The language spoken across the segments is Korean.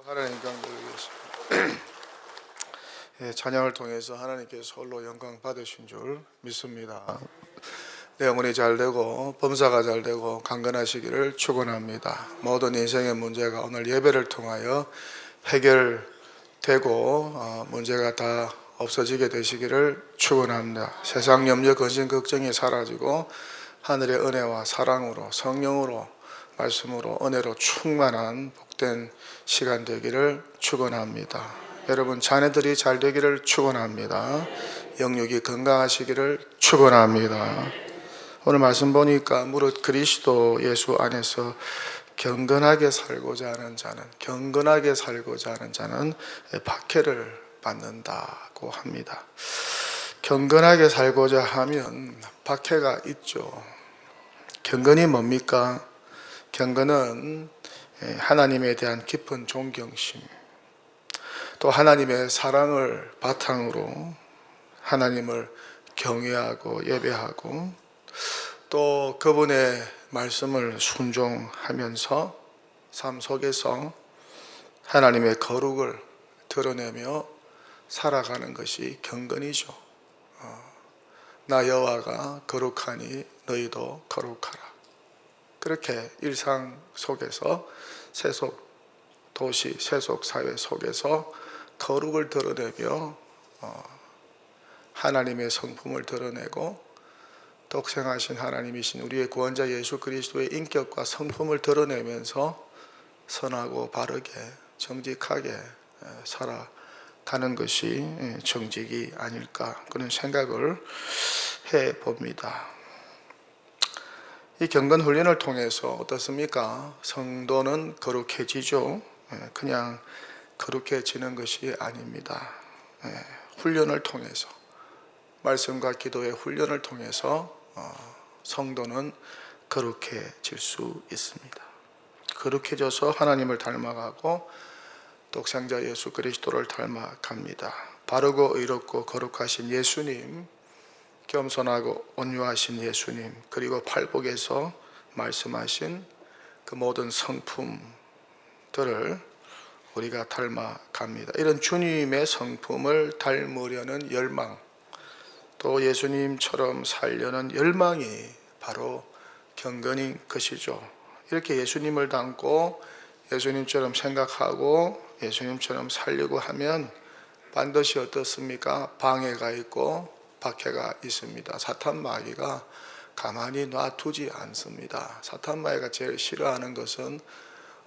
하나님 영광 드리겠습니다. 예, 찬양을 통해서 하나님께서 홀로 영광 받으신 줄 믿습니다. 내 영혼이 잘되고 범사가 잘되고 강건하시기를 축원합니다. 모든 인생의 문제가 오늘 예배를 통하여 해결되고 문제가 다 없어지게 되시기를 축원합니다. 세상 염려 근심 걱정이 사라지고 하늘의 은혜와 사랑으로 성령으로 말씀으로 은혜로 충만한 복된 시간 되기를 축원합니다. 여러분 자녀들이 잘 되기를 축원합니다. 영육이 건강하시기를 축원합니다. 오늘 말씀 보니까 무릇 그리스도 예수 안에서 경건하게 살고자 하는 자는 박해를 받는다고 합니다. 경건하게 살고자 하면 박해가 있죠. 경건이 뭡니까? 경건은 하나님에 대한 깊은 존경심, 또 하나님의 사랑을 바탕으로 하나님을 경외하고 예배하고 또 그분의 말씀을 순종하면서 삶 속에서 하나님의 거룩을 드러내며 살아가는 것이 경건이죠. 나 여호와가 거룩하니 너희도 거룩하라. 그렇게 일상 속에서 세속 도시, 세속 사회 속에서 거룩을 드러내며 하나님의 성품을 드러내고 독생하신 하나님이신 우리의 구원자 예수 그리스도의 인격과 성품을 드러내면서 선하고 바르게 정직하게 살아가는 것이 정직이 아닐까 그런 생각을 해봅니다. 이 경건 훈련을 통해서 어떻습니까? 성도는 거룩해지죠. 그냥 거룩해지는 것이 아닙니다. 훈련을 통해서 말씀과 기도의 훈련을 통해서 성도는 거룩해질 수 있습니다. 거룩해져서 하나님을 닮아가고 독생자 예수 그리스도를 닮아갑니다. 바르고 의롭고 거룩하신 예수님, 겸손하고 온유하신 예수님, 그리고 팔복에서 말씀하신 그 모든 성품들을 우리가 닮아갑니다. 이런 주님의 성품을 닮으려는 열망, 또 예수님처럼 살려는 열망이 바로 경건인 것이죠. 이렇게 예수님을 닮고 예수님처럼 생각하고 예수님처럼 살려고 하면 반드시 어떻습니까? 방해가 있고 박해가 있습니다. 사탄 마귀가 가만히 놔두지 않습니다. 사탄 마귀가 제일 싫어하는 것은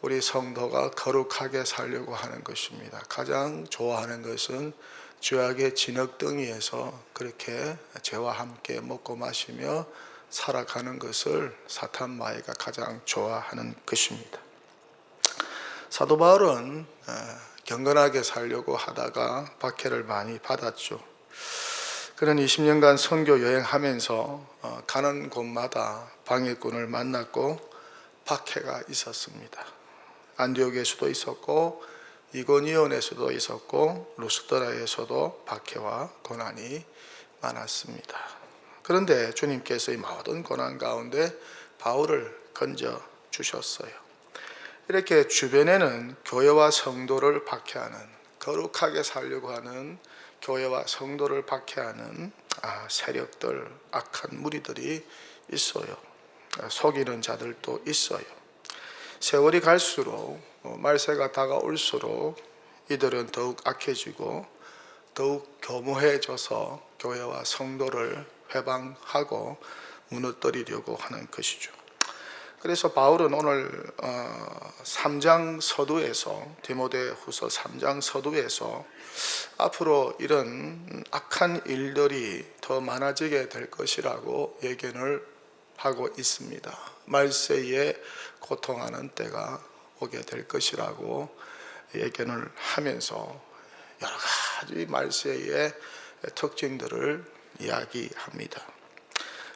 우리 성도가 거룩하게 살려고 하는 것입니다. 가장 좋아하는 것은 죄악의 진흙덩이에서 그렇게 죄와 함께 먹고 마시며 살아가는 것을 사탄 마귀가 가장 좋아하는 것입니다. 사도 바울은 경건하게 살려고 하다가 박해를 많이 받았죠. 그는 20년간 선교 여행하면서 가는 곳마다 방해꾼을 만났고 박해가 있었습니다. 안디옥에서도 있었고 이고니온에서도 있었고 루스드라에서도 박해와 고난이 많았습니다. 그런데 주님께서 이 모든 고난 가운데 바울을 건져 주셨어요. 이렇게 주변에는 교회와 성도를 박해하는, 거룩하게 살려고 하는 교회와 성도를 박해하는 세력들, 악한 무리들이 있어요. 속이는 자들도 있어요. 세월이 갈수록 말세가 다가올수록 이들은 더욱 악해지고 더욱 교모해져서 교회와 성도를 회방하고 무너뜨리려고 하는 것이죠. 그래서 바울은 오늘 3장 서두에서, 디모데후서 3장 서두에서 앞으로 이런 악한 일들이 더 많아지게 될 것이라고 예견을 하고 있습니다. 말세에 고통하는 때가 오게 될 것이라고 예견을 하면서 여러 가지 말세의 특징들을 이야기합니다.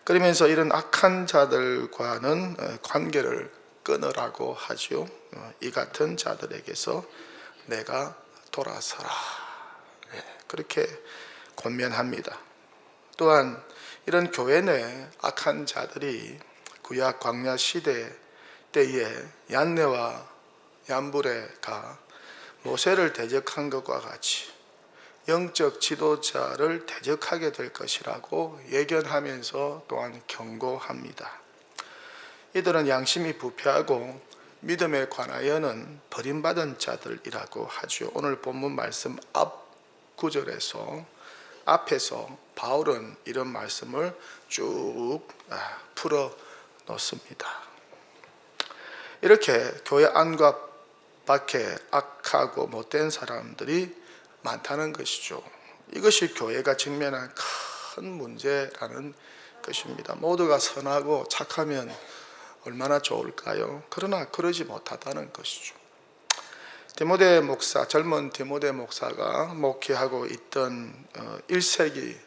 그러면서 이런 악한 자들과는 관계를 끊으라고 하죠. 이 같은 자들에게서 내가 돌아서라, 그렇게 권면합니다. 또한 이런 교회 내 악한 자들이 구약 광야 시대 때에 얀네와 얀브레가 모세를 대적한 것과 같이 영적 지도자를 대적하게 될 것이라고 예견하면서 또한 경고합니다. 이들은 양심이 부패하고 믿음에 관하여는 버림받은 자들이라고 하죠. 오늘 본문 말씀 앞 구절에서 앞에서 바울은 이런 말씀을 쭉 풀어 놓습니다. 이렇게 교회 안과 밖에 악하고 못된 사람들이 많다는 것이죠. 이것이 교회가 직면한 큰 문제라는 것입니다. 모두가 선하고 착하면 얼마나 좋을까요? 그러나 그러지 못하다는 것이죠. 디모데 목사, 젊은 디모데 목사가 목회하고 있던 1세기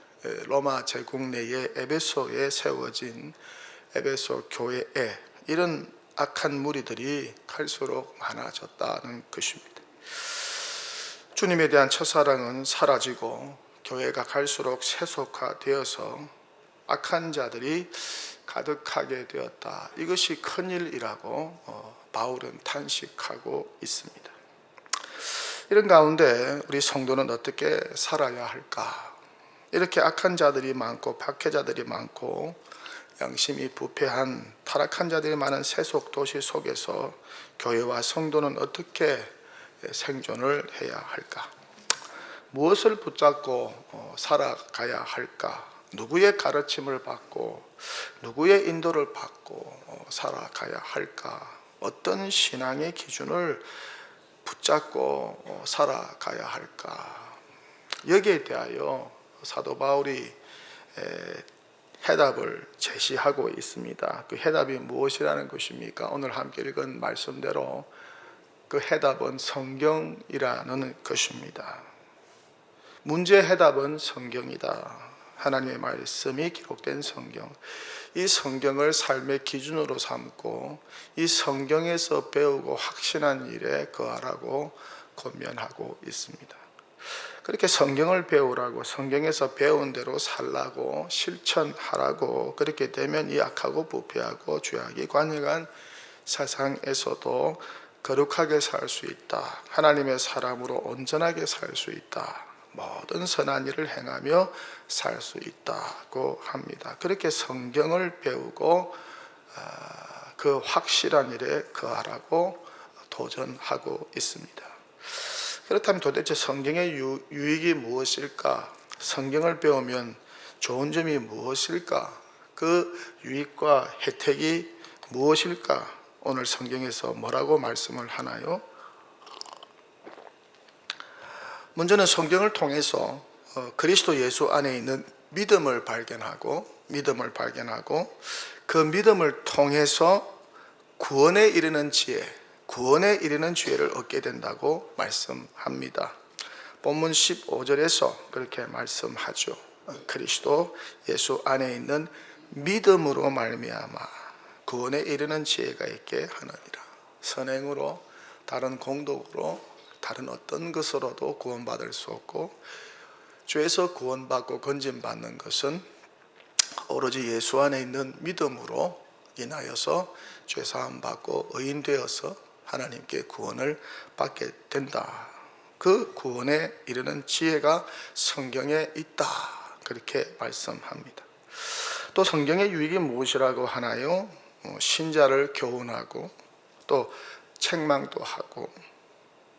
로마 제국 내에 에베소에 세워진 에베소 교회에 이런 악한 무리들이 갈수록 많아졌다는 것입니다. 주님에 대한 첫사랑은 사라지고 교회가 갈수록 세속화되어서 악한 자들이 가득하게 되었다. 이것이 큰일이라고 바울은 탄식하고 있습니다. 이런 가운데 우리 성도는 어떻게 살아야 할까? 이렇게 악한 자들이 많고 박해자들이 많고 양심이 부패한 타락한 자들이 많은 세속 도시 속에서 교회와 성도는 어떻게 생존을 해야 할까? 무엇을 붙잡고 살아가야 할까? 누구의 가르침을 받고 누구의 인도를 받고 살아가야 할까? 어떤 신앙의 기준을 붙잡고 살아가야 할까? 여기에 대하여 사도 바울이 해답을 제시하고 있습니다. 그 해답이 무엇이라는 것입니까? 오늘 함께 읽은 말씀대로 그 해답은 성경이라는 것입니다. 문제의 해답은 성경이다. 하나님의 말씀이 기록된 성경, 이 성경을 삶의 기준으로 삼고 이 성경에서 배우고 확신한 일에 거하라고 권면하고 있습니다. 그렇게 성경을 배우라고, 성경에서 배운 대로 살라고, 실천하라고, 그렇게 되면 이 악하고 부패하고 죄악이 관영한 세상에서도 거룩하게 살 수 있다. 하나님의 사람으로 온전하게 살 수 있다. 모든 선한 일을 행하며 살 수 있다고 합니다. 그렇게 성경을 배우고 그 확실한 일에 거하라고 도전하고 있습니다. 그렇다면 도대체 성경의 유익이 무엇일까? 성경을 배우면 좋은 점이 무엇일까? 그 유익과 혜택이 무엇일까? 오늘 성경에서 뭐라고 말씀을 하나요? 먼저는 성경을 통해서 그리스도 예수 안에 있는 믿음을 발견하고 그 믿음을 통해서 구원에 이르는 지혜를 얻게 된다고 말씀합니다. 본문 15절에서 그렇게 말씀하죠. 그리스도 예수 안에 있는 믿음으로 말미암아 구원에 이르는 지혜가 있게 하느니라. 선행으로, 다른 공덕으로, 다른 어떤 것으로도 구원받을 수 없고, 죄에서 구원받고 건짐받는 것은 오로지 예수 안에 있는 믿음으로 인하여서 죄사함 받고 의인되어서 하나님께 구원을 받게 된다. 그 구원에 이르는 지혜가 성경에 있다. 그렇게 말씀합니다. 또 성경의 유익이 무엇이라고 하나요? 신자를 교훈하고 또 책망도 하고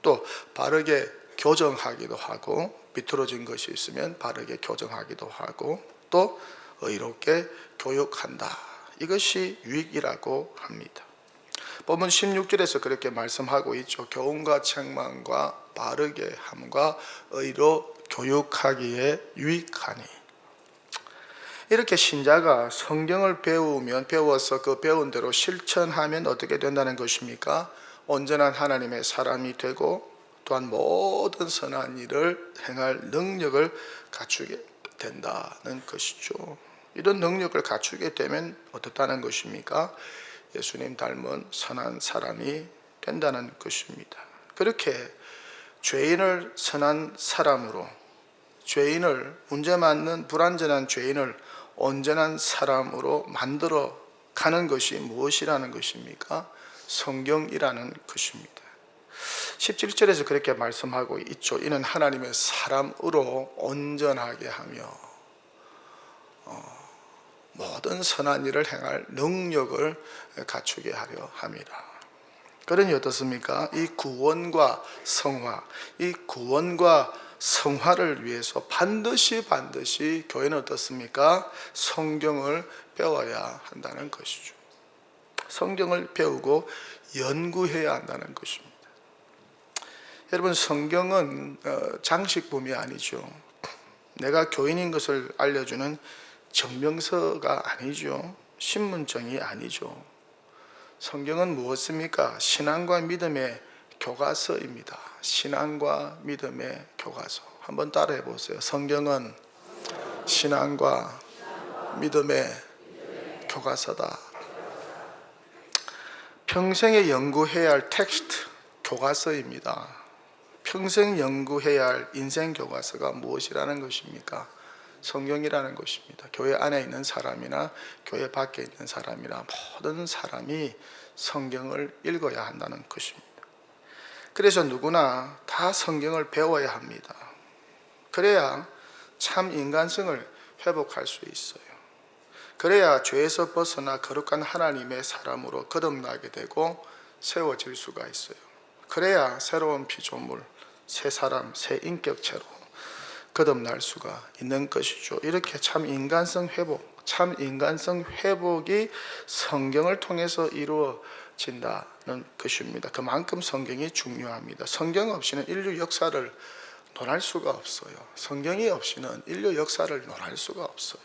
또 바르게 교정하기도 하고, 비틀어진 것이 있으면 바르게 교정하기도 하고, 또 의롭게 교육한다. 이것이 유익이라고 합니다. 본문 16절에서 그렇게 말씀하고 있죠. 교훈과 책망과 바르게 함과 의로 교육하기에 유익하니. 이렇게 신자가 성경을 배워서 그 배운 대로 실천하면 어떻게 된다는 것입니까? 온전한 하나님의 사람이 되고 또한 모든 선한 일을 행할 능력을 갖추게 된다는 것이죠. 이런 능력을 갖추게 되면 어떻다는 것입니까? 예수님 닮은 선한 사람이 된다는 것입니다. 그렇게 죄인을 선한 사람으로, 문제 많는 불완전한 죄인을 온전한 사람으로 만들어 가는 것이 무엇이라는 것입니까? 성경이라는 것입니다. 17절에서 그렇게 말씀하고 있죠. 이는 하나님의 사람으로 온전하게 하며 모든 선한 일을 행할 능력을 갖추게 하려 함이라. 그러니 어떻습니까? 이 구원과 성화를 위해서 반드시 교회는 어떻습니까? 성경을 배워야 한다는 것이죠. 성경을 배우고 연구해야 한다는 것입니다. 여러분, 성경은 장식품이 아니죠. 내가 교인인 것을 알려주는 증명서가 아니죠. 신분증이 아니죠. 성경은 무엇입니까? 신앙과 믿음의 교과서입니다. 신앙과 믿음의 교과서. 한번 따라해 보세요. 성경은 신앙과 믿음의 교과서다. 평생에 연구해야 할 텍스트, 교과서입니다. 평생 연구해야 할 인생 교과서가 무엇이라는 것입니까? 성경이라는 것입니다. 교회 안에 있는 사람이나 교회 밖에 있는 사람이나 모든 사람이 성경을 읽어야 한다는 것입니다. 그래서 누구나 다 성경을 배워야 합니다. 그래야 참 인간성을 회복할 수 있어요. 그래야 죄에서 벗어나 거룩한 하나님의 사람으로 거듭나게 되고 세워질 수가 있어요. 그래야 새로운 피조물, 새 사람, 새 인격체로 거듭날 수가 있는 것이죠. 이렇게 참 인간성 회복이 성경을 통해서 이루어진다는 것입니다. 그만큼 성경이 중요합니다. 성경 없이는 인류 역사를 논할 수가 없어요. 성경이 없이는 인류 역사를 논할 수가 없어요.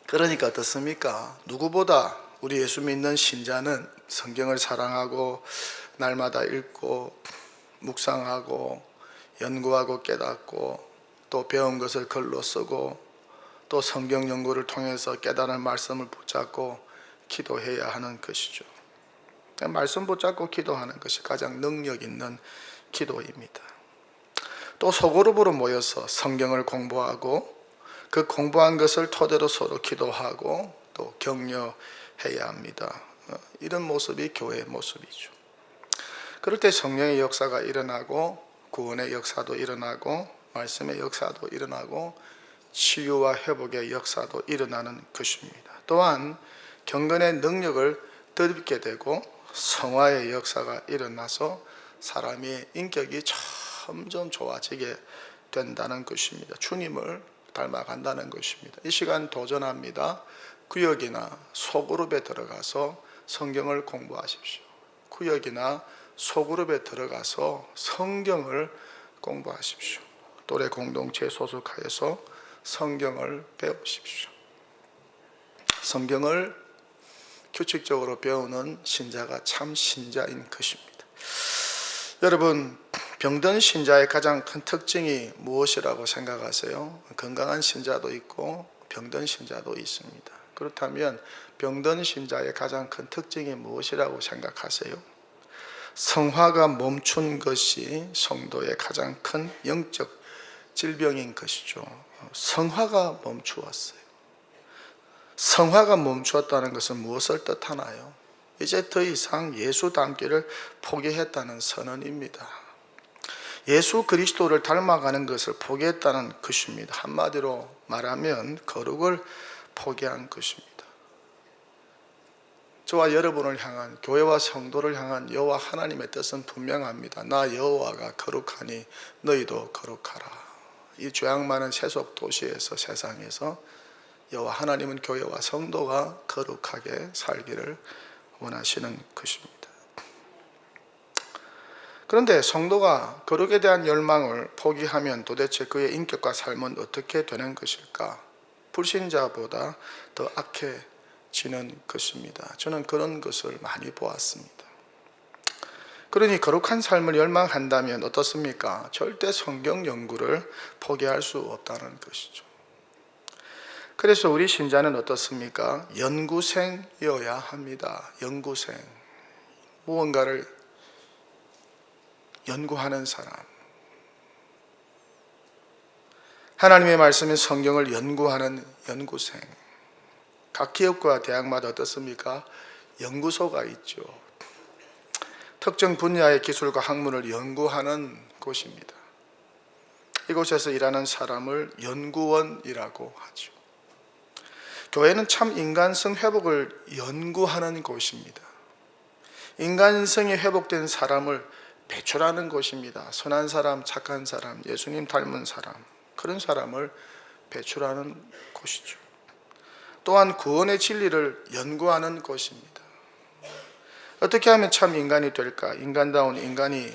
그러니까 어떻습니까? 누구보다 우리 예수 믿는 신자는 성경을 사랑하고 날마다 읽고 묵상하고 연구하고 깨닫고 또 배운 것을 글로 쓰고 또 성경 연구를 통해서 깨달은 말씀을 붙잡고 기도해야 하는 것이죠. 말씀 붙잡고 기도하는 것이 가장 능력 있는 기도입니다. 또 소그룹으로 모여서 성경을 공부하고 그 공부한 것을 토대로 서로 기도하고 또 격려해야 합니다. 이런 모습이 교회의 모습이죠. 그럴 때 성령의 역사가 일어나고 구원의 역사도 일어나고 말씀의 역사도 일어나고 치유와 회복의 역사도 일어나는 것입니다. 또한 경건의 능력을 덧입게 되고 성화의 역사가 일어나서 사람의 인격이 점점 좋아지게 된다는 것입니다. 주님을 닮아간다는 것입니다. 이 시간 도전합니다. 구역이나 소그룹에 들어가서 성경을 공부하십시오. 구역이나 소그룹에 들어가서 성경을 공부하십시오. 또래 공동체에 소속하여서 성경을 배우십시오. 성경을 규칙적으로 배우는 신자가 참 신자인 것입니다. 여러분, 병든 신자의 가장 큰 특징이 무엇이라고 생각하세요? 건강한 신자도 있고 병든 신자도 있습니다. 그렇다면 병든 신자의 가장 큰 특징이 무엇이라고 생각하세요? 성화가 멈춘 것이 성도의 가장 큰 영적 질병인 것이죠. 성화가 멈추었어요. 성화가 멈추었다는 것은 무엇을 뜻하나요? 이제 더 이상 예수 닮기를 포기했다는 선언입니다. 예수 그리스도를 닮아가는 것을 포기했다는 것입니다. 한마디로 말하면 거룩을 포기한 것입니다. 저와 여러분을 향한, 교회와 성도를 향한 여호와 하나님의 뜻은 분명합니다. 나 여호와가 거룩하니 너희도 거룩하라. 이 죄악 많은 세속 도시에서, 세상에서 여호와 하나님은 교회와 성도가 거룩하게 살기를 원하시는 것입니다. 그런데 성도가 거룩에 대한 열망을 포기하면 도대체 그의 인격과 삶은 어떻게 되는 것일까? 불신자보다 더 악해지는 것입니다. 저는 그런 것을 많이 보았습니다. 그러니 거룩한 삶을 열망한다면 어떻습니까? 절대 성경 연구를 포기할 수 없다는 것이죠. 그래서 우리 신자는 어떻습니까? 연구생이어야 합니다. 연구생. 무언가를 연구하는 사람. 하나님의 말씀인 성경을 연구하는 연구생. 각 기업과 대학마다 어떻습니까? 연구소가 있죠. 특정 분야의 기술과 학문을 연구하는 곳입니다. 이곳에서 일하는 사람을 연구원이라고 하죠. 교회는 참 인간성 회복을 연구하는 곳입니다. 인간성이 회복된 사람을 배출하는 곳입니다. 선한 사람, 착한 사람, 예수님 닮은 사람, 그런 사람을 배출하는 곳이죠. 또한 구원의 진리를 연구하는 곳입니다. 어떻게 하면 참 인간이 될까? 인간다운 인간이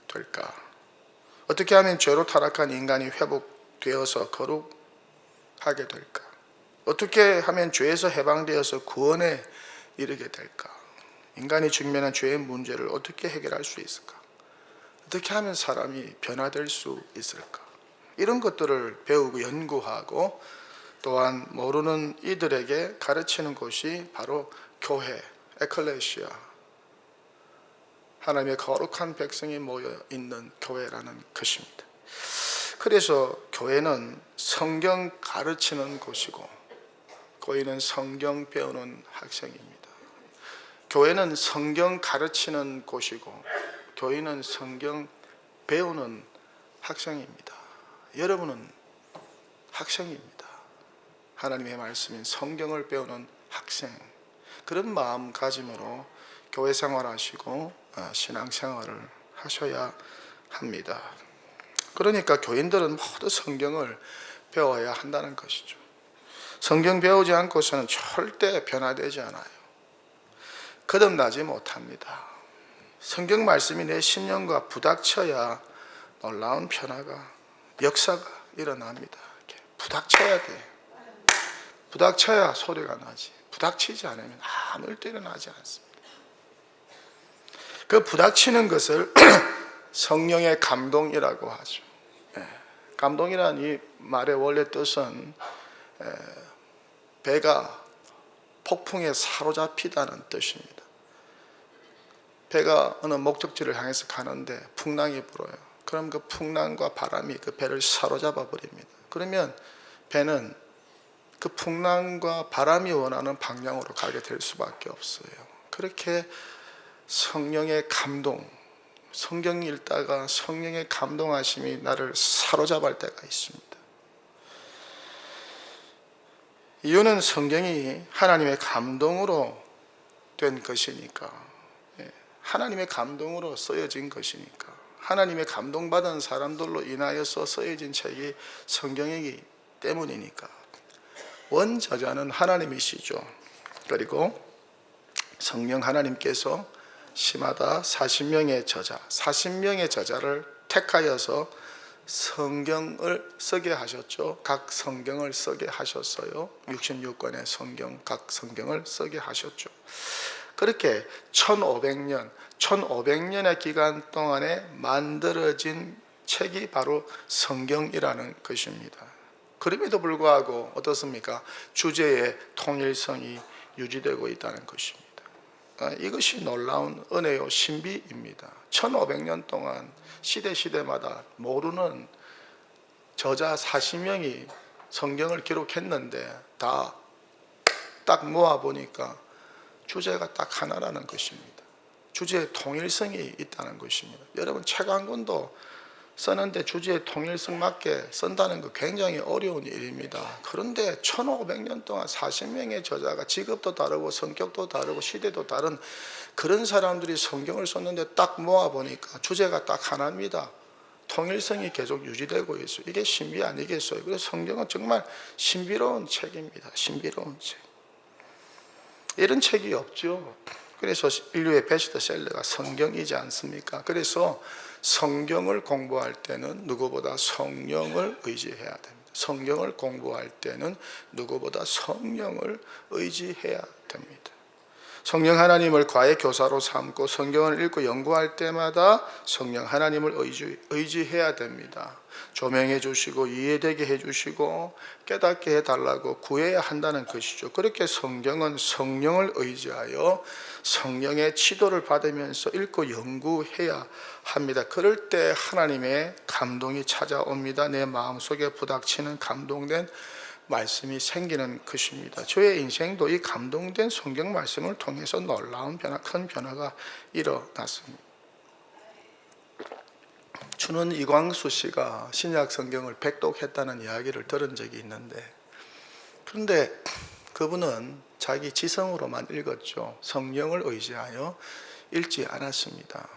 될까? 어떻게 하면 죄로 타락한 인간이 회복되어서 거룩하게 될까? 어떻게 하면 죄에서 해방되어서 구원에 이르게 될까? 인간이 직면한 죄의 문제를 어떻게 해결할 수 있을까? 어떻게 하면 사람이 변화될 수 있을까? 이런 것들을 배우고 연구하고 또한 모르는 이들에게 가르치는 곳이 바로 교회, 에클레시아, 하나님의 거룩한 백성이 모여 있는 교회라는 것입니다. 그래서 교회는 성경 가르치는 곳이고 교회는 성경 배우는 학생입니다. 교회는 성경 가르치는 곳이고 교회는 성경 배우는 학생입니다. 여러분은 학생입니다. 하나님의 말씀인 성경을 배우는 학생, 그런 마음가짐으로 교회 생활하시고 신앙생활을 하셔야 합니다. 그러니까 교인들은 모두 성경을 배워야 한다는 것이죠. 성경 배우지 않고서는 절대 변화되지 않아요. 거듭나지 못합니다. 성경 말씀이 내 심령과 부닥쳐야 놀라운 변화가, 역사가 일어납니다. 이렇게 부닥쳐야 돼. 부닥쳐야 소리가 나지. 부닥치지 않으면 아무 일도 일어나지 않습니다. 그 부닥치는 것을 성령의 감동이라고 하죠. 감동이라는 이 말의 원래 뜻은 배가 폭풍에 사로잡히다는 뜻입니다. 배가 어느 목적지를 향해서 가는데 풍랑이 불어요. 그럼 그 풍랑과 바람이 그 배를 사로잡아 버립니다. 그러면 배는 그 풍랑과 바람이 원하는 방향으로 가게 될 수밖에 없어요. 그렇게 성령의 감동, 성경 읽다가 성령의 감동하심이 나를 사로잡을 때가 있습니다. 이유는 성경이 하나님의 감동으로 된 것이니까, 하나님의 감동으로 쓰여진 것이니까, 하나님의 감동받은 사람들로 인하여서 쓰여진 책이 성경이기 때문이니까. 원저자는 하나님이시죠. 그리고 성령 하나님께서 시마다 40명의 저자, 40명의 저자를 택하여서 성경을 쓰게 하셨죠. 각 성경을 쓰게 하셨어요. 66권의 성경, 각 성경을 쓰게 하셨죠. 그렇게 1500년의 기간 동안에 만들어진 책이 바로 성경이라는 것입니다. 그럼에도 불구하고 어떻습니까? 주제의 통일성이 유지되고 있다는 것입니다. 이것이 놀라운 은혜요 신비입니다. 1500년 동안 시대마다 모르는 저자 40명이 성경을 기록했는데 다 딱 모아보니까 주제가 딱 하나라는 것입니다. 주제의 통일성이 있다는 것입니다. 여러분 책 한 권도 쓰는데 주제의 통일성 맞게 쓴다는 거 굉장히 어려운 일입니다. 그런데 1500년 동안 40명의 저자가 직업도 다르고 성격도 다르고 시대도 다른 그런 사람들이 성경을 썼는데 딱 모아보니까 주제가 딱 하나입니다. 통일성이 계속 유지되고 있어요. 이게 신비 아니겠어요? 그래서 성경은 정말 신비로운 책입니다. 신비로운 책. 이런 책이 없죠. 그래서 인류의 베스트셀러가 성경이지 않습니까? 그래서 성경을 공부할 때는 누구보다 성령을 의지해야 됩니다. 성경을 공부할 때는 누구보다 성령을 의지해야 됩니다. 성령 하나님을 과외 교사로 삼고 성경을 읽고 연구할 때마다 성령 하나님을 의지해야 됩니다. 조명해 주시고 이해되게 해 주시고 깨닫게 해달라고 구해야 한다는 것이죠. 그렇게 성경은 성령을 의지하여 성령의 지도를 받으면서 읽고 연구해야 합니다. 그럴 때 하나님의 감동이 찾아옵니다. 내 마음속에 부닥치는 감동된 말씀이 생기는 것입니다. 저의 인생도 이 감동된 성경 말씀을 통해서 놀라운 변화, 큰 변화가 일어났습니다. 추는 이광수 씨가 신약 성경을 백독했다는 이야기를 들은 적이 있는데, 그런데 그분은 자기 지성으로만 읽었죠. 성령을 의지하여 읽지 않았습니다.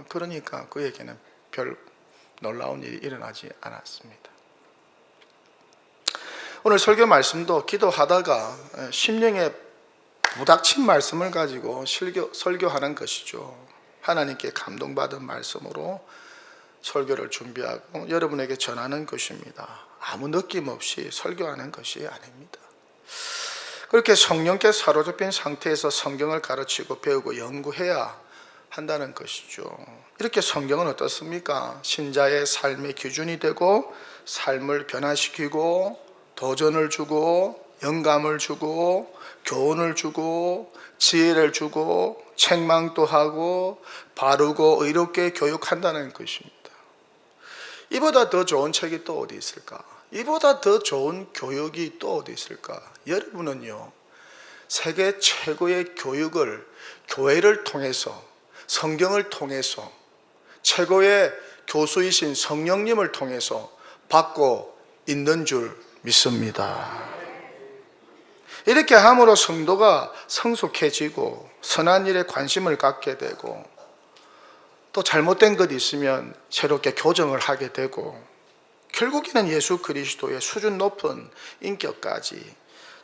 그러니까 그에게는 별 놀라운 일이 일어나지 않았습니다. 오늘 설교 말씀도 기도하다가 심령에 부닥친 말씀을 가지고 설교하는 것이죠. 하나님께 감동받은 말씀으로 설교를 준비하고 여러분에게 전하는 것입니다. 아무 느낌 없이 설교하는 것이 아닙니다. 그렇게 성령께 사로잡힌 상태에서 성경을 가르치고 배우고 연구해야 한다는 것이죠. 이렇게 성경은 어떻습니까? 신자의 삶의 기준이 되고 삶을 변화시키고 도전을 주고 영감을 주고 교훈을 주고 지혜를 주고 책망도 하고 바르고 의롭게 교육한다는 것입니다. 이보다 더 좋은 책이 또 어디 있을까? 이보다 더 좋은 교육이 또 어디 있을까? 여러분은요, 세계 최고의 교육을 교회를 통해서, 성경을 통해서, 최고의 교수이신 성령님을 통해서 받고 있는 줄 믿습니다. 이렇게 함으로 성도가 성숙해지고 선한 일에 관심을 갖게 되고 또 잘못된 것이 있으면 새롭게 교정을 하게 되고 결국에는 예수 그리스도의 수준 높은 인격까지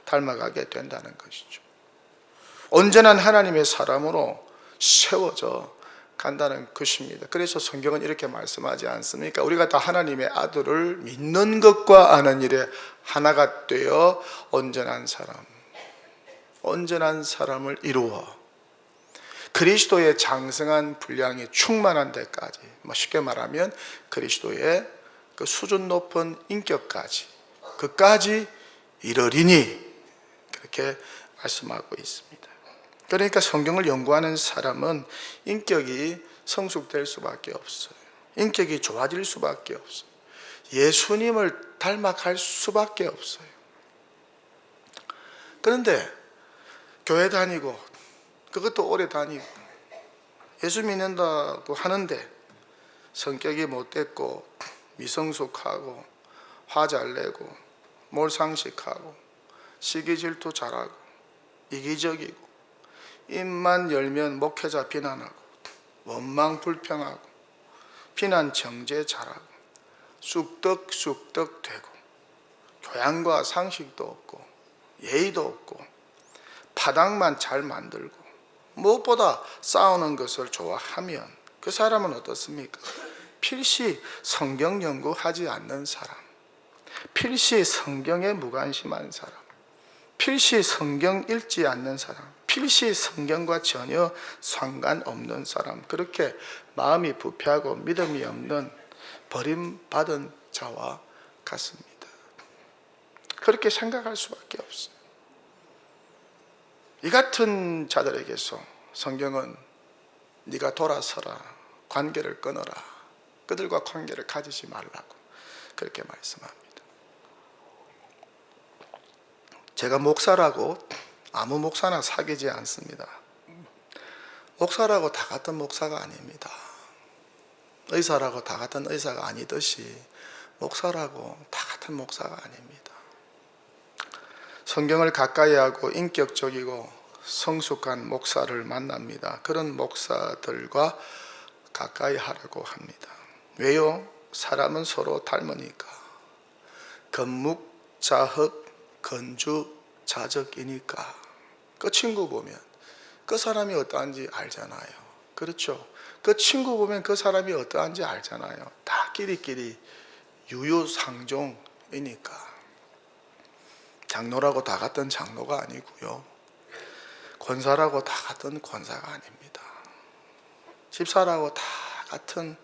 닮아가게 된다는 것이죠. 온전한 하나님의 사람으로 세워져 간다는 것입니다. 그래서 성경은 이렇게 말씀하지 않습니까? 우리가 다 하나님의 아들을 믿는 것과 아는 일에 하나가 되어 온전한 사람을 이루어 그리스도의 장성한 분량이 충만한 데까지, 쉽게 말하면 그리스도의 그 수준 높은 인격까지, 그까지 이르리니, 그렇게 말씀하고 있습니다. 그러니까 성경을 연구하는 사람은 인격이 성숙될 수밖에 없어요. 인격이 좋아질 수밖에 없어요. 예수님을 닮아갈 수밖에 없어요. 그런데 교회 다니고 그것도 오래 다니고 예수 믿는다고 하는데 성격이 못됐고 미성숙하고 화 잘 내고 몰상식하고 시기 질투 잘하고 이기적이고 입만 열면 목회자 비난하고 원망 불평하고 비난 정죄 잘하고 쑥덕쑥덕 되고 교양과 상식도 없고 예의도 없고 파당만 잘 만들고 무엇보다 싸우는 것을 좋아하면 그 사람은 어떻습니까? 필시 성경 연구하지 않는 사람, 필시 성경에 무관심한 사람, 필시 성경 읽지 않는 사람, 필시 성경과 전혀 상관없는 사람, 그렇게 마음이 부패하고 믿음이 없는 버림받은 자와 같습니다. 그렇게 생각할 수밖에 없어요. 이 같은 자들에게서 성경은 네가 돌아서라, 관계를 끊어라, 그들과 관계를 가지지 말라고 그렇게 말씀합니다. 제가 목사라고 아무 목사나 사귀지 않습니다. 목사라고 다 같은 목사가 아닙니다. 의사라고 다 같은 의사가 아니듯이 목사라고 다 같은 목사가 아닙니다. 성경을 가까이 하고 인격적이고 성숙한 목사를 만납니다. 그런 목사들과 가까이 하려고 합니다. 왜요? 사람은 서로 닮으니까. 건묵자흑 건주자적이니까. 그 친구 보면 그 사람이 어떠한지 알잖아요. 그렇죠? 그 친구 보면 그 사람이 어떠한지 알잖아요. 다 끼리끼리 유유상종이니까. 장로라고 다 같은 장로가 아니고요. 권사라고 다 같은 권사가 아닙니다. 집사라고 다 같은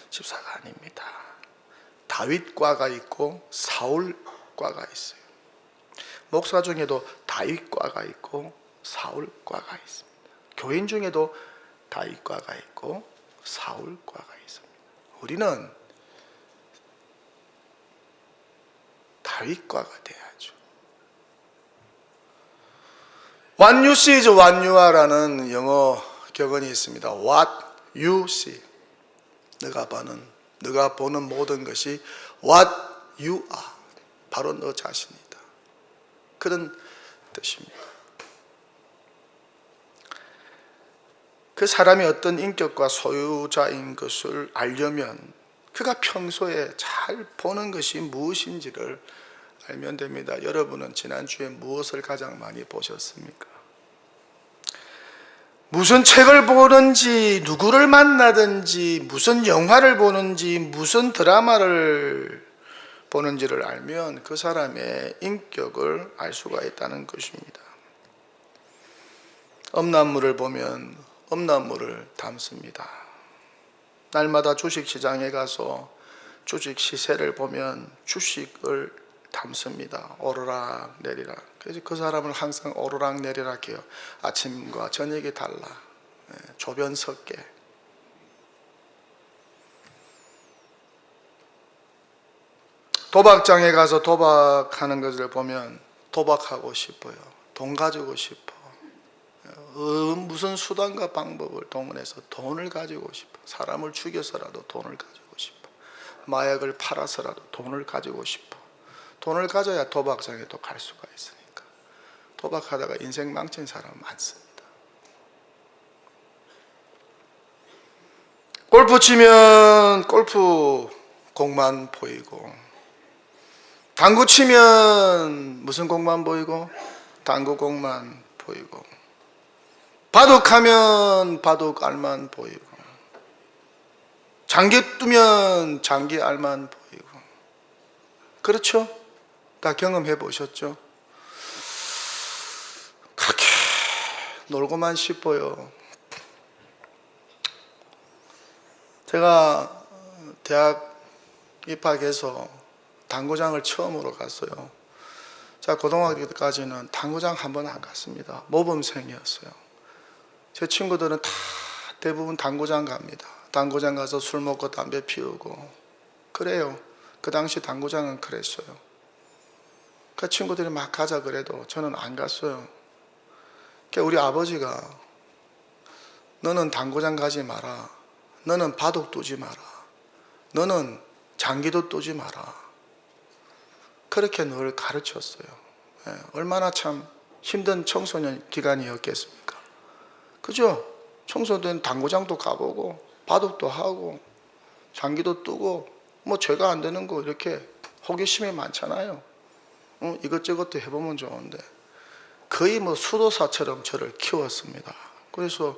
집사가 아닙니다. 다윗과가 있고 사울과가 있어요. 목사 중에도 다윗과가 있고 사울과가 있습니다. 교인 중에도 다윗과가 있고 사울과가 있습니다. 우리는 다윗과가 돼야죠. What you see is what you are라는 영어 격언이 있습니다. What you see, 네가 보는 네가 보는 모든 것이 what you are, 바로 너 자신이다. 그런 뜻입니다. 그 사람이 어떤 인격과 소유자인 것을 알려면 그가 평소에 잘 보는 것이 무엇인지를 알면 됩니다. 여러분은 지난주에 무엇을 가장 많이 보셨습니까? 무슨 책을 보는지, 누구를 만나든지, 무슨 영화를 보는지, 무슨 드라마를 보는지를 알면 그 사람의 인격을 알 수가 있다는 것입니다. 엄나무를 보면 엄나무를 담습니다. 날마다 주식시장에 가서 주식 시세를 보면 주식을 담습니다. 오르락 내리락. 그래서 그 사람을 항상 오르락 내리락 해요. 아침과 저녁이 달라. 조변 섞게. 도박장에 가서 도박하는 것을 보면 도박하고 싶어요. 돈 가지고 싶어. 무슨 수단과 방법을 동원해서 돈을 가지고 싶어. 사람을 죽여서라도 돈을 가지고 싶어. 마약을 팔아서라도 돈을 가지고 싶어. 돈을 가져야 도박장에도 갈 수가 있으니까. 도박하다가 인생 망친 사람 많습니다. 골프 치면 골프 공만 보이고, 당구 치면 무슨 공만 보이고? 당구 공만 보이고, 바둑하면 바둑 알만 보이고, 장기 뜨면 장기 알만 보이고. 그렇죠? 다 경험해 보셨죠? 그렇게 놀고만 싶어요. 제가 대학 입학해서 당구장을 처음으로 갔어요. 제가 고등학교 때까지는 당구장 한 번 안 갔습니다. 모범생이었어요. 제 친구들은 다 대부분 당구장 갑니다. 당구장 가서 술 먹고 담배 피우고 그래요. 그 당시 당구장은 그랬어요. 그 친구들이 막 가자 그래도 저는 안 갔어요. 우리 아버지가 너는 당구장 가지 마라. 너는 바둑 두지 마라. 너는 장기도 두지 마라. 그렇게 늘 가르쳤어요. 얼마나 참 힘든 청소년 기간이었겠습니까? 그죠? 청소년 당구장도 가보고 바둑도 하고 장기도 뜨고 뭐 죄가 안 되는 거 이렇게 호기심이 많잖아요. 이것저것 해보면 좋은데 거의 뭐 수도사처럼 저를 키웠습니다. 그래서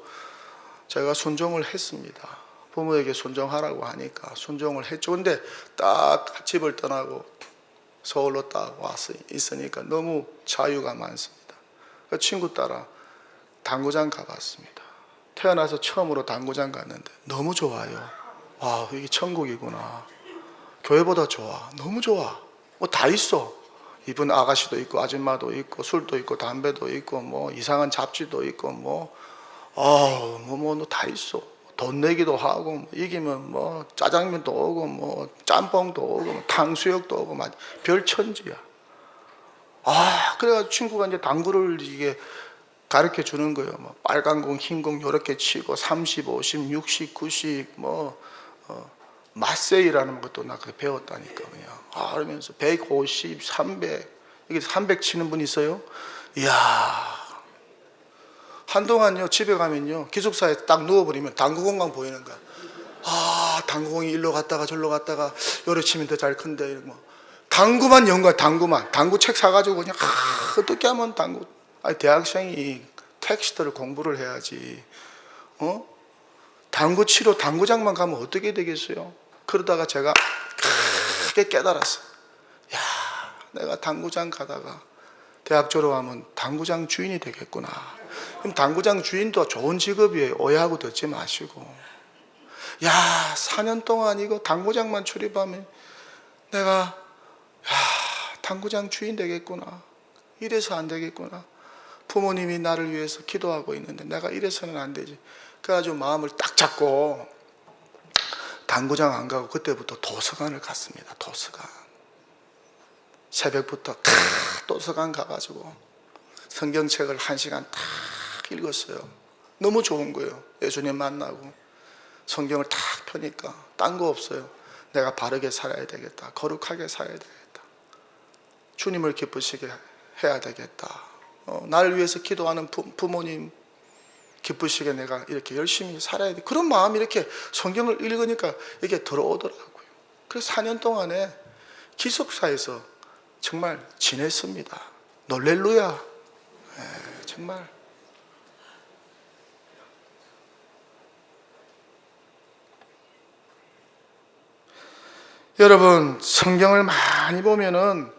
제가 순종을 했습니다. 부모에게 순종하라고 하니까 순종을 했죠. 근데 딱 집을 떠나고 서울로 딱 와서 있으니까 너무 자유가 많습니다. 그 친구 따라 당구장 가봤습니다. 태어나서 처음으로 당구장 갔는데 너무 좋아요. 와, 이게 천국이구나. 교회보다 좋아. 너무 좋아. 뭐 다 있어. 이쁜 아가씨도 있고 아줌마도 있고 술도 있고 담배도 있고 뭐 이상한 잡지도 있고 다 있어. 돈 내기도 하고 뭐 이기면 뭐 짜장면도 오고 뭐 짬뽕도 오고 뭐 탕수육도 오고 막 별천지야. 그래가지고 친구가 이제 당구를 이게 가르쳐 주는 거예요. 뭐 빨간 공, 흰 공 이렇게 치고 30, 50, 60, 90 마세이라는 것도 나 그렇게 배웠다니까 그냥. 그러면서 150, 300 이게 300 치는 분 있어요? 이야. 한동안요 집에 가면요 기숙사에 딱 누워버리면 당구공만 보이는 거야. 당구공이 일로 갔다가 절로 갔다가 요래 치면 더 잘 큰데 이런 거. 당구만 연구해. 당구 책 사가지고 그냥 어떻게 하면 당구. 대학생이 텍스트를 공부를 해야지. 당구 치러 당구장만 가면 어떻게 되겠어요? 그러다가 제가 크게 깨달았어요. 야, 내가 당구장 가다가 대학 졸업하면 당구장 주인이 되겠구나. 그럼 당구장 주인도 좋은 직업이에요. 오해하고 듣지 마시고. 4년 동안 이거 당구장만 출입하면 내가 당구장 주인 되겠구나. 이래서 안 되겠구나. 부모님이 나를 위해서 기도하고 있는데 내가 이래서는 안 되지. 그래가지고 마음을 딱 잡고 당구장 안 가고 그때부터 도서관을 갔습니다. 도서관. 새벽부터 도서관 가가지고 성경책을 1시간 딱 읽었어요. 너무 좋은 거예요. 예수님 만나고 성경을 딱 펴니까 딴 거 없어요. 내가 바르게 살아야 되겠다. 거룩하게 살아야 되겠다. 주님을 기쁘시게 해야 되겠다. 나를 위해서 기도하는 부모님 기쁘시게 내가 이렇게 열심히 살아야 돼. 그런 마음이 이렇게 성경을 읽으니까 이게 들어오더라고요. 그래서 4년 동안에 기숙사에서 정말 지냈습니다. 놀렐루야. 정말. 여러분, 성경을 많이 보면은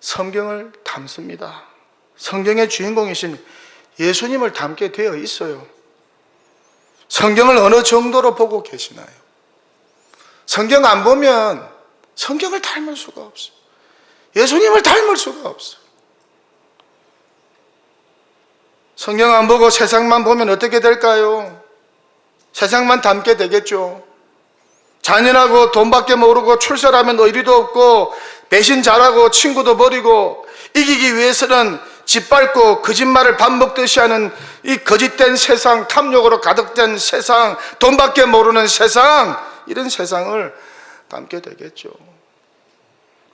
성경을 닮습니다. 성경의 주인공이신 예수님을 닮게 되어 있어요. 성경을 어느 정도로 보고 계시나요? 성경 안 보면 성경을 닮을 수가 없어요. 예수님을 닮을 수가 없어요. 성경 안 보고 세상만 보면 어떻게 될까요? 세상만 닮게 되겠죠. 잔인하고 돈밖에 모르고 출세라면 의리도 없고 배신 잘하고 친구도 버리고 이기기 위해서는 짓밟고 거짓말을 밥 먹듯이 하는 이 거짓된 세상, 탐욕으로 가득된 세상, 돈밖에 모르는 세상, 이런 세상을 담게 되겠죠.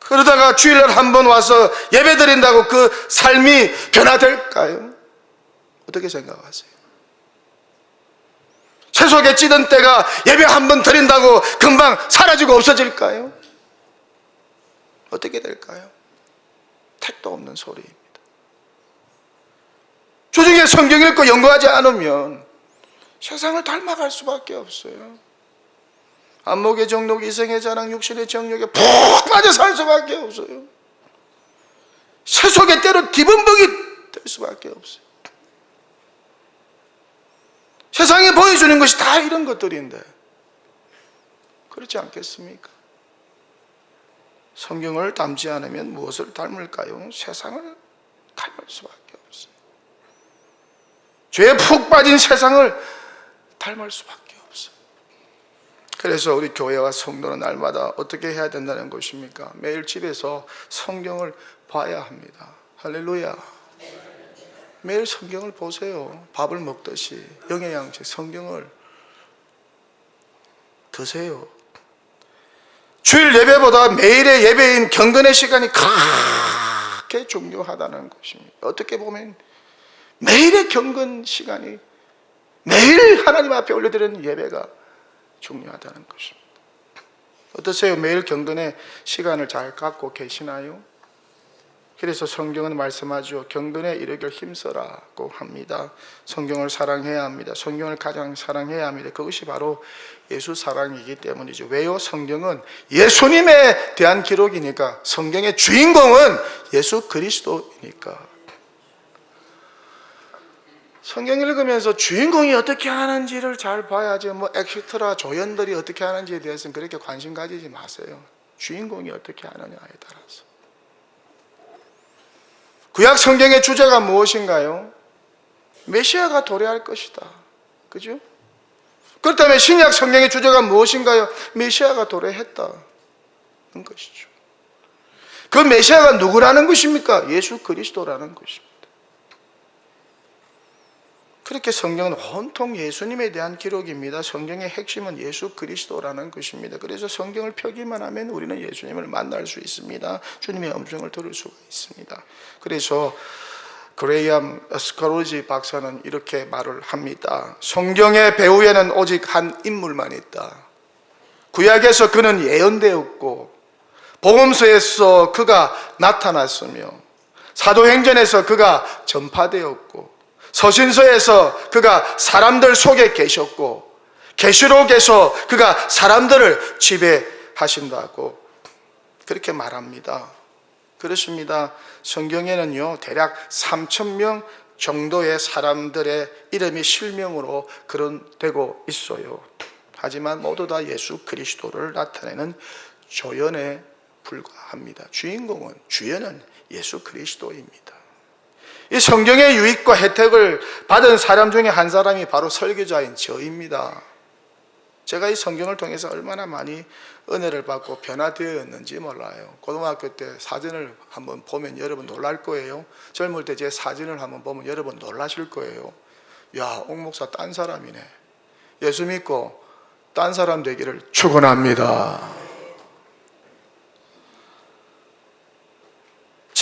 그러다가 주일날 한번 와서 예배 드린다고 그 삶이 변화될까요? 어떻게 생각하세요? 채석에 찌든 때가 예배 한번 드린다고 금방 사라지고 없어질까요? 어떻게 될까요? 택도 없는 소리입니다. 주중에 성경 읽고 연구하지 않으면 세상을 닮아갈 수밖에 없어요. 안목의 정욕, 이성의 자랑, 육신의 정욕에 푹 빠져 살 수밖에 없어요. 세속의 때로 뒤범벅이 될 수밖에 없어요. 세상에 보여주는 것이 다 이런 것들인데 그렇지 않겠습니까? 성경을 닮지 않으면 무엇을 닮을까요? 세상을 닮을 수밖에 없어요. 죄에 푹 빠진 세상을 닮을 수밖에 없어요. 그래서 우리 교회와 성도는 날마다 어떻게 해야 된다는 것입니까? 매일 집에서 성경을 봐야 합니다. 할렐루야. 매일 성경을 보세요. 밥을 먹듯이 영의 양식 성경을 드세요. 주일 예배보다 매일의 예배인 경건의 시간이 그렇게 중요하다는 것입니다. 어떻게 보면 매일의 경건 시간이, 매일 하나님 앞에 올려드리는 예배가 중요하다는 것입니다. 어떠세요? 매일 경건의 시간을 잘 갖고 계시나요? 그래서 성경은 말씀하죠. 경건에 이르길 힘써라고 합니다. 성경을 사랑해야 합니다. 성경을 가장 사랑해야 합니다. 그것이 바로 예수 사랑이기 때문이죠. 왜요? 성경은 예수님에 대한 기록이니까. 성경의 주인공은 예수 그리스도이니까. 성경 읽으면서 주인공이 어떻게 하는지를 잘 봐야지, 엑시트라 조연들이 어떻게 하는지에 대해서는 그렇게 관심 가지지 마세요. 주인공이 어떻게 하느냐에 따라서. 구약 성경의 주제가 무엇인가요? 메시아가 도래할 것이다. 그죠? 그렇다면 신약 성경의 주제가 무엇인가요? 메시아가 도래했다는 것이죠. 그 메시아가 누구라는 것입니까? 예수 그리스도라는 것입니다. 그렇게 성경은 온통 예수님에 대한 기록입니다. 성경의 핵심은 예수 그리스도라는 것입니다. 그래서 성경을 펴기만 하면 우리는 예수님을 만날 수 있습니다. 주님의 음성을 들을 수가 있습니다. 그래서 그레이엄 스카로지 박사는 이렇게 말을 합니다. 성경의 배후에는 오직 한 인물만 있다. 구약에서 그는 예언되었고 복음서에서 그가 나타났으며 사도행전에서 그가 전파되었고 서신서에서 그가 사람들 속에 계셨고 계시록에서 그가 사람들을 지배하신다고 그렇게 말합니다. 그렇습니다. 성경에는요 대략 3,000명 정도의 사람들의 이름이 실명으로 거론되고 있어요. 하지만 모두 다 예수 그리스도를 나타내는 조연에 불과합니다. 주연은 예수 그리스도입니다. 이 성경의 유익과 혜택을 받은 사람 중에 한 사람이 바로 설교자인 저입니다. 제가 이 성경을 통해서 얼마나 많이 은혜를 받고 변화되었는지 몰라요. 고등학교 때 사진을 한번 보면 여러분 놀랄 거예요. 젊을 때 제 사진을 한번 보면 여러분 놀라실 거예요. 야, 옥 목사 딴 사람이네. 예수 믿고 딴 사람 되기를 축원합니다.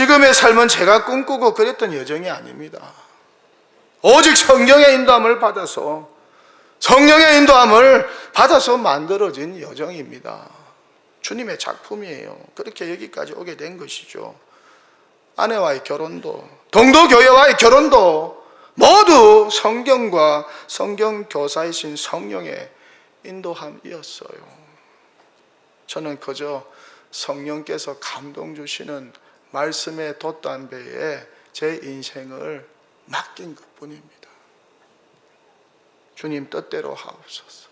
지금의 삶은 제가 꿈꾸고 그랬던 여정이 아닙니다. 오직 성령의 인도함을 받아서, 성령의 인도함을 받아서 만들어진 여정입니다. 주님의 작품이에요. 그렇게 여기까지 오게 된 것이죠. 아내와의 결혼도, 동도교회와의 결혼도 모두 성경과 성경교사이신 성령의 인도함이었어요. 저는 그저 성령께서 감동 주시는 말씀의 돛단배에 제 인생을 맡긴 것뿐입니다. 주님 뜻대로 하옵소서.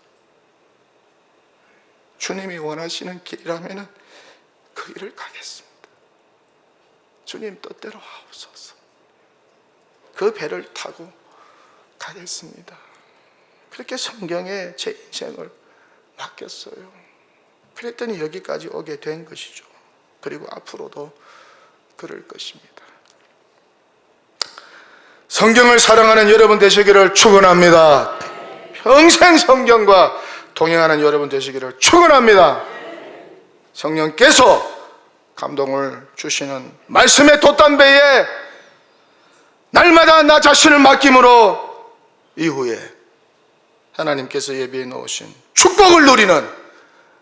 주님이 원하시는 길이라면 그 길을 가겠습니다. 주님 뜻대로 하옵소서. 그 배를 타고 가겠습니다. 그렇게 성경에 제 인생을 맡겼어요. 그랬더니 여기까지 오게 된 것이죠. 그리고 앞으로도 그럴 것입니다. 성경을 사랑하는 여러분 되시기를 축원합니다. 평생 성경과 동행하는 여러분 되시기를 축원합니다. 성령께서 감동을 주시는 말씀의 돛단배에 날마다 나 자신을 맡김으로 이후에 하나님께서 예비해 놓으신 축복을 누리는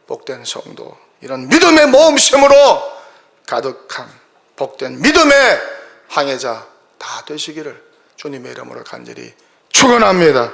복된 성도, 이런 믿음의 모험심으로 가득한 복된 믿음의 항해자 다 되시기를 주님의 이름으로 간절히 축원합니다.